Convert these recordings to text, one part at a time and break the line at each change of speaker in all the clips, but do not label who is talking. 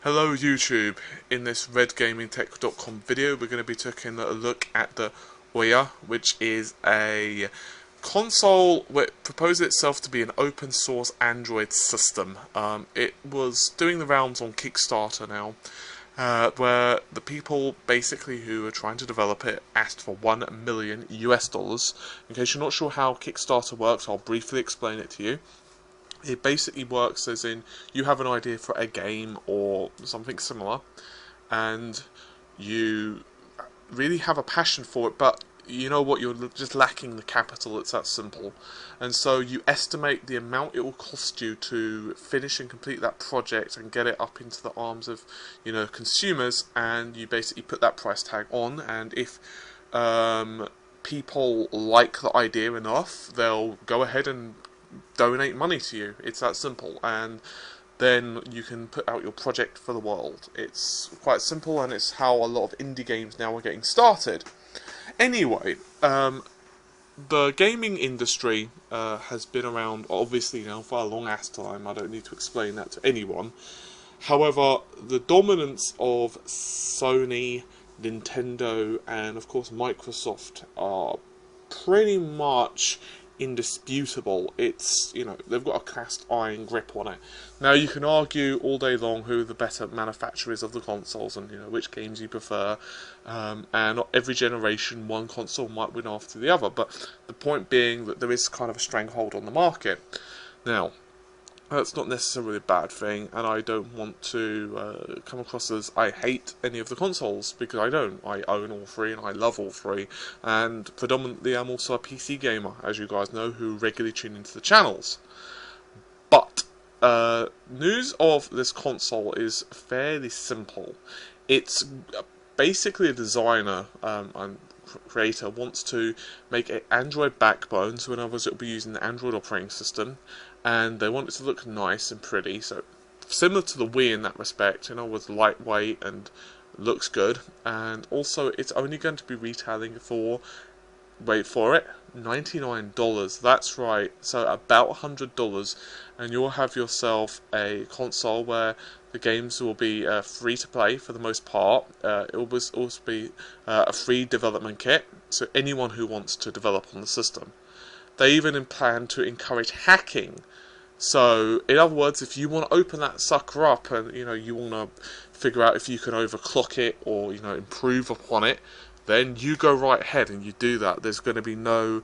Hello YouTube, in this redgamingtech.com video we're going to be taking a look at the Ouya, which is a console which proposes itself to be an open source Android system. It was doing the rounds on Kickstarter now, where the people basically who are trying to develop it asked for $1 million US. In case you're not sure how Kickstarter works, I'll briefly explain it to you. It basically works as in you have an idea for a game or something similar, and you really have a passion for it, but you know what, you're just lacking the capital. It's that simple. And so you estimate the amount it will cost you to finish and complete that project and get it up into the arms of, consumers, and you basically put that price tag on, and if people like the idea enough, they'll go ahead and donate money to you. It's that simple, and then you can put out your project for the world. It's quite simple, and it's how a lot of indie games now are getting started. Anyway, the gaming industry has been around, obviously, now for a long ass time. I don't need to explain that to anyone. However, the dominance of Sony, Nintendo, and of course Microsoft are pretty much indisputable. It's, they've got a cast iron grip on it. Now, you can argue all day long who the better manufacturers of the consoles and which games you prefer, and not every generation one console might win after the other, but the point being that there is kind of a stranglehold on the market. Now, that's not necessarily a bad thing, and I don't want to come across as I hate any of the consoles, because I don't. I own all three, and I love all three, and predominantly I'm also a PC gamer, as you guys know, who regularly tune into the channels. But news of this console is fairly simple. It's basically a designer and creator wants to make an Android backbone, so in other words, it'll be using the Android operating system, and they want it to look nice and pretty, so similar to the Wii in that respect, with lightweight and looks good. And also, it's only going to be retailing for, wait for it, $99. That's right, so about $100, and you'll have yourself a console where the games will be free to play for the most part. It will also be a free development kit, so anyone who wants to develop on the system. They even plan to encourage hacking. So, in other words, if you want to open that sucker up and you want to figure out if you can overclock it or improve upon it, then you go right ahead and you do that. There's going to be no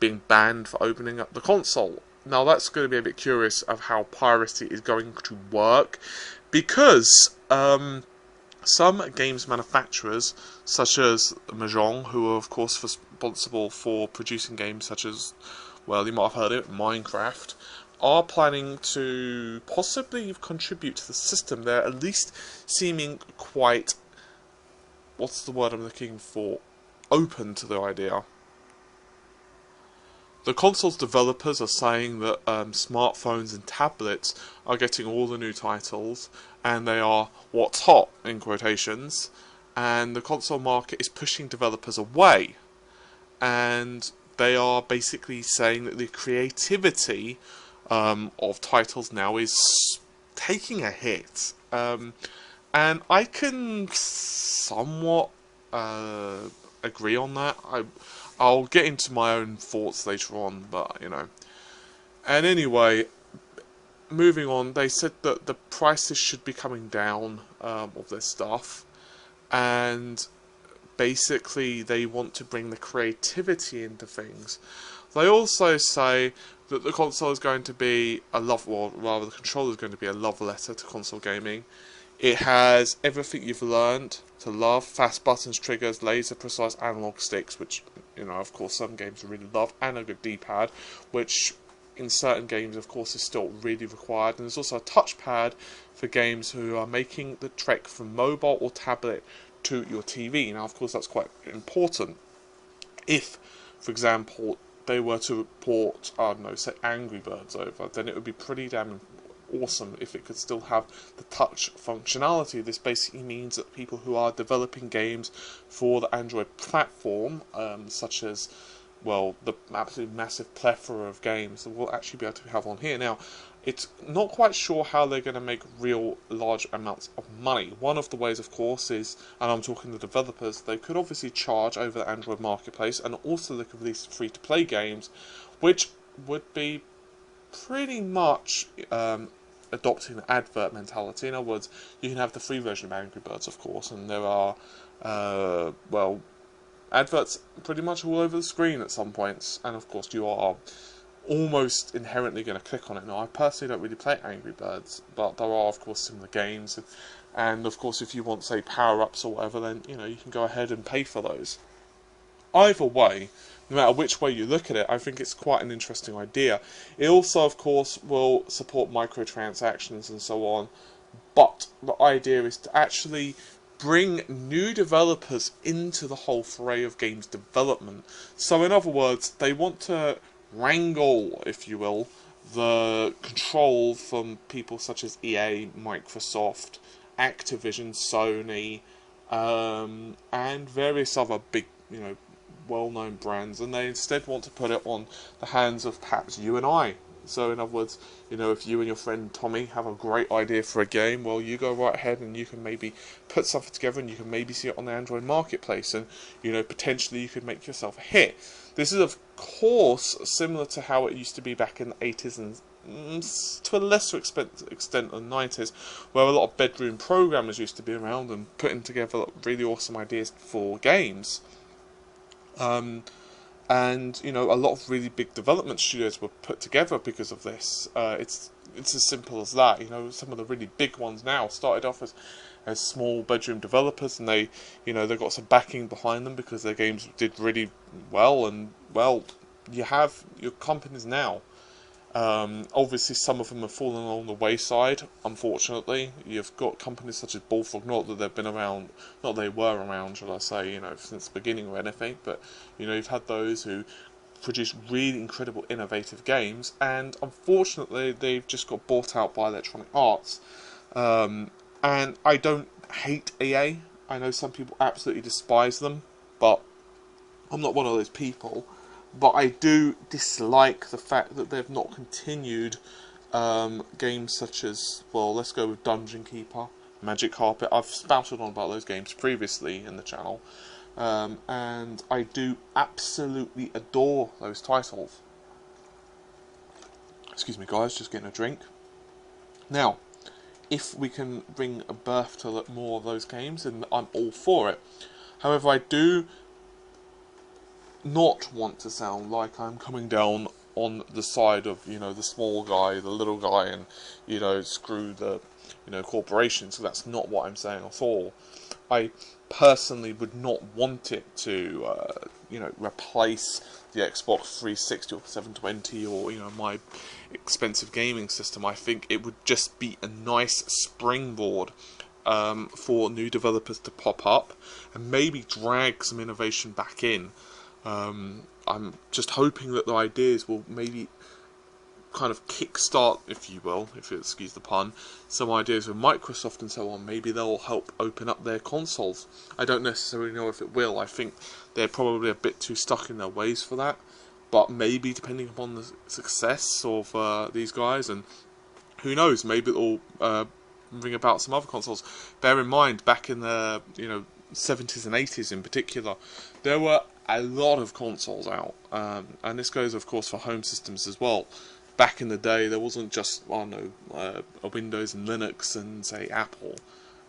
being banned for opening up the console. Now, that's going to be a bit curious of how piracy is going to work, because some games manufacturers, such as Mahjong, who are of course responsible for producing games such as, well, you might have heard of it, Minecraft, are planning to possibly contribute to the system. They're at least seeming quite, what's the word I'm looking for, open to the idea. The console's developers are saying that smartphones and tablets are getting all the new titles, and they are what's hot, in quotations, and the console market is pushing developers away, and they are basically saying that the creativity of titles now is taking a hit, and I can somewhat agree on that. I'll get into my own thoughts later on, but And anyway, moving on, they said that the prices should be coming down of this stuff, and basically they want to bring the creativity into things. They also say that the console is going to be the controller is going to be a love letter to console gaming. It has everything you've learned to love: fast buttons, triggers, laser precise analog sticks, which of course some games really love, and a good D-pad, which in certain games of course is still really required. And there's also a touchpad for games who are making the trek from mobile or tablet to your TV. Now, of course, that's quite important. If, for example, they were to port, say Angry Birds over, then it would be pretty damn awesome if it could still have the touch functionality. This basically means that people who are developing games for the Android platform, such as, well, the absolutely massive plethora of games that we'll actually be able to have on here. Now, it's not quite sure how they're going to make real large amounts of money. One of the ways, of course, is, and I'm talking to developers, they could obviously charge over the Android marketplace, and also they could release free-to-play games, which would be pretty much adopting the advert mentality. In other words, you can have the free version of Angry Birds, of course, and there are, well, adverts pretty much all over the screen at some points, and of course you are almost inherently going to click on it. Now, I personally don't really play Angry Birds, but there are, of course, similar games, and of course, if you want, say, power-ups or whatever, then, you know, you can go ahead and pay for those. Either way, no matter which way you look at it, I think it's quite an interesting idea. It also, of course, will support microtransactions and so on, but the idea is to actually bring new developers into the whole fray of games development. So in other words, they want to wrangle, if you will, the control from people such as EA, Microsoft, Activision, Sony, and various other big, you know, well-known brands, and they instead want to put it on the hands of perhaps you and I. So in other words, you know, if you and your friend Tommy have a great idea for a game, well, you go right ahead and you can maybe put something together and you can maybe see it on the Android marketplace, and, you know, potentially you could make yourself a hit. This is, of course, similar to how it used to be back in the 80s and to a lesser extent the 90s, where a lot of bedroom programmers used to be around and putting together really awesome ideas for games. And, you know, a lot of really big development studios were put together because of this. It's as simple as that. You know, some of the really big ones now started off as small bedroom developers, and they, you know, they got some backing behind them because their games did really well. And, well, you have your companies now. Obviously, some of them have fallen along the wayside, unfortunately. You've got companies such as Bullfrog, not that they've been around, not they were around, shall I say, you know, since the beginning or anything, but, you know, you've had those who produce really incredible, innovative games, and unfortunately, they've just got bought out by Electronic Arts. And I don't hate EA. I know some people absolutely despise them, but I'm not one of those people. But I do dislike the fact that they've not continued games such as, well, let's go with Dungeon Keeper, Magic Carpet. I've spouted on about those games previously in the channel, and I do absolutely adore those titles. Excuse me, guys, just getting a drink. Now, if we can bring a birth to more of those games, then I'm all for it. However, I do not want to sound like I'm coming down on the side of, you know, the small guy, the little guy, and, you know, screw the, you know, corporations. So that's not what I'm saying at all. I personally would not want it to, you know, replace the Xbox 360 or 720 or, you know, my expensive gaming system. I think it would just be a nice springboard for new developers to pop up and maybe drag some innovation back in. I'm just hoping that the ideas will maybe kind of kickstart, if you will, if you excuse the pun, some ideas with Microsoft and so on. Maybe they'll help open up their consoles. I don't necessarily know if it will. I think they're probably a bit too stuck in their ways for that. But maybe, depending upon the success of these guys, and who knows, maybe it'll bring about some other consoles. Bear in mind, back in the 70s and 80s in particular, there were a lot of consoles out, and this goes, of course, for home systems as well. Back in the day, there wasn't just a Windows and Linux and, say, Apple.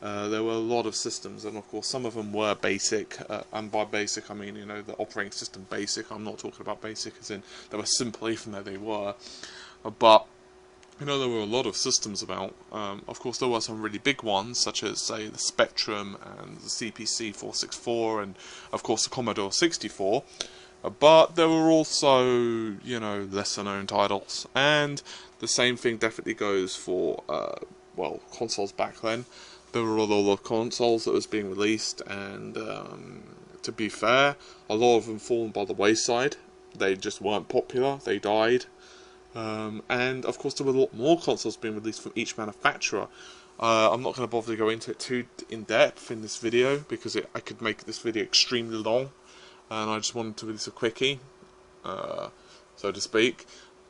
There were a lot of systems, and of course some of them were basic, and by basic I mean, you know, the operating system basic. I'm not talking about basic as in they were simple, even though they were, but you know, there were a lot of systems about. Of course, there were some really big ones, such as, say, the Spectrum and the CPC 464, and of course the Commodore 64. But there were also, you know, lesser-known titles, and the same thing definitely goes for, well, consoles back then. There were a lot of consoles that was being released, and to be fair, a lot of them fallen by the wayside. They just weren't popular. They died. And of course there were a lot more consoles being released from each manufacturer. I'm not going to bother to go into it too in depth in this video because I could make this video extremely long, and I just wanted to release a quickie, so to speak.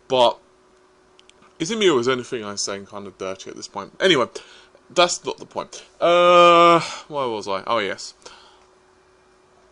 But Is it me or is anything I'm saying kind of dirty at this point? Anyway, that's not the point. Where was I? Oh yes.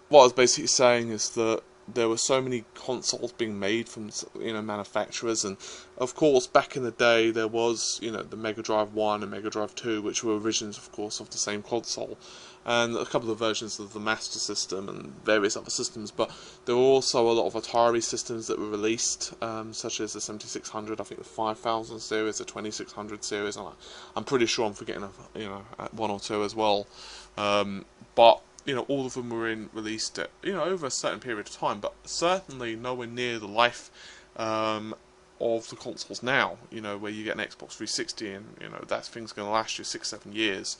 What I was basically saying is that there were so many consoles being made from, you know, manufacturers, and of course back in the day there was, you know, the Mega Drive 1 and Mega Drive 2, which were origins of course of the same console, and a couple of versions of the Master System and various other systems, but there were also a lot of Atari systems that were released, such as the 7600, I think the 5000 series, the 2600 series, and I'm pretty sure I'm forgetting, you know, one or two as well, but you know, all of them were released at, you know, over a certain period of time, but certainly nowhere near the life of the consoles now, you know, where you get an Xbox 360 and, you know, that thing's going to last you 6-7 years.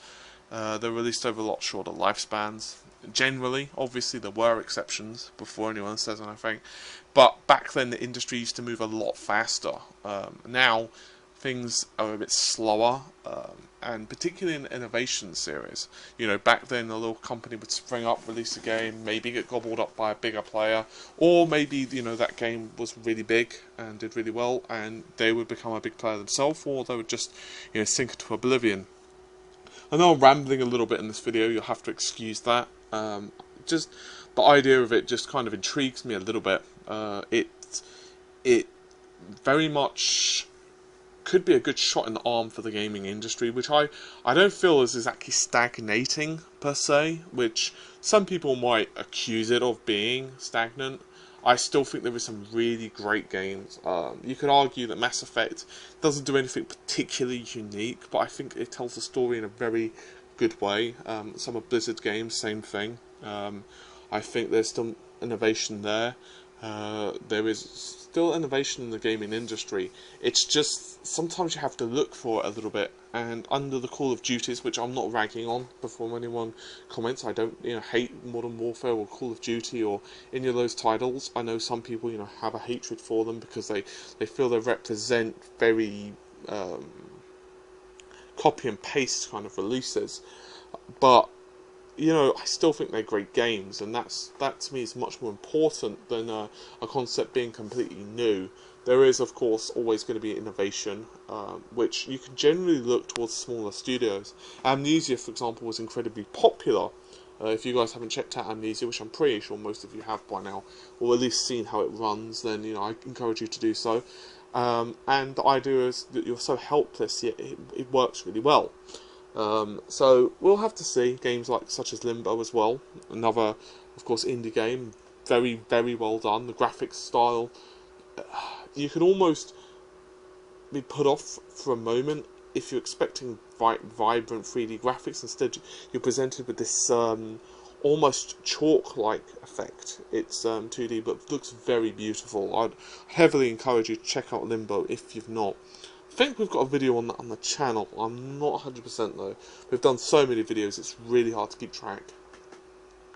They're released over a lot shorter lifespans. Generally, obviously there were exceptions before anyone says anything, but back then the industry used to move a lot faster. Now, things are a bit slower, and particularly in the innovation series. You know, back then a little company would spring up, release a game, maybe get gobbled up by a bigger player, or maybe, you know, that game was really big and did really well, and they would become a big player themselves, or they would just, you know, sink into oblivion. I know I'm rambling a little bit in this video, you'll have to excuse that. Just the idea of it just kind of intrigues me a little bit. It very much could be a good shot in the arm for the gaming industry, which I don't feel is exactly stagnating per se, which some people might accuse it of being stagnant. I still think there is some really great games. You could argue that Mass Effect doesn't do anything particularly unique, but I think it tells the story in a very good way. Some of Blizzard's games, same thing. I think there's still innovation there. There is still innovation in the gaming industry. It's just sometimes you have to look for it a little bit. And under the Call of Duties, which I'm not ragging on before anyone comments, I don't, you know, hate Modern Warfare or Call of Duty or any of those titles. I know some people, you know, have a hatred for them because they feel they represent very copy and paste kind of releases, but you know, I still think they're great games, and that to me is much more important than a concept being completely new. There is, of course, always going to be innovation, which you can generally look towards smaller studios. Amnesia, for example, was incredibly popular. If you guys haven't checked out Amnesia, which I'm pretty sure most of you have by now, or at least seen how it runs, then, you know, I encourage you to do so. And the idea is that you're so helpless, yet it works really well. So we'll have to see games such as Limbo as well. Another, of course, indie game, very, very well done. The graphics style, you can almost be put off for a moment if you're expecting vibrant 3D graphics. Instead, you're presented with this almost chalk-like effect. It's 2D, but looks very beautiful. I'd heavily encourage you to check out Limbo if you've not. I think we've got a video on that on the channel. I'm not 100% though. We've done so many videos, it's really hard to keep track.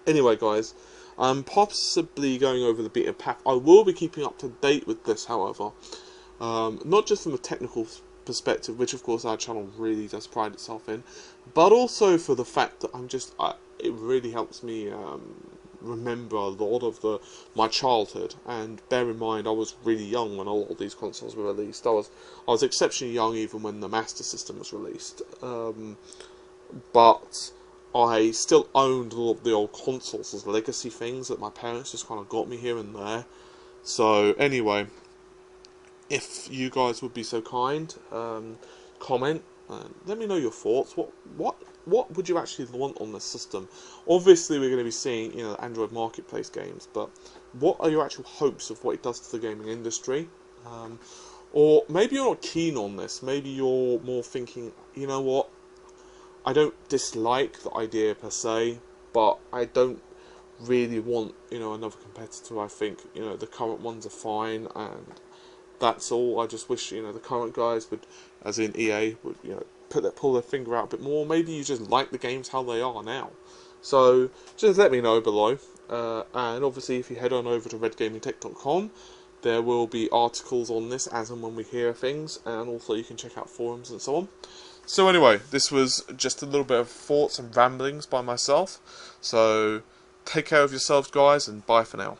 Anyway, guys, I'm possibly going over the beaten path. I will be keeping up to date with this, however. Not just from a technical perspective, which of course our channel really does pride itself in, but also for the fact that it really helps me remember a lot of my childhood. And bear in mind, I was really young when a lot of these consoles were released. I was exceptionally young even when the Master System was released, but I still owned a lot of the old consoles as legacy things that my parents just kind of got me here and there. So anyway, if you guys would be so kind, comment, let me know your thoughts. What would you actually want on this system? Obviously, we're going to be seeing, you know, Android Marketplace games, but what are your actual hopes of what it does to the gaming industry? Or maybe you're not keen on this. Maybe you're more thinking, you know what? I don't dislike the idea per se, but I don't really want, you know, another competitor. I think, you know, the current ones are fine, and that's all. I just wish, you know, the current guys would, as in EA, would, you know, pull their finger out a bit more. Maybe you just like the games how they are now. So just let me know below. And obviously, if you head on over to redgamingtech.com, there will be articles on this as and when we hear things, and also you can check out forums and so on. So anyway, this was just a little bit of thoughts and ramblings by myself. So take care of yourselves, guys, and bye for now.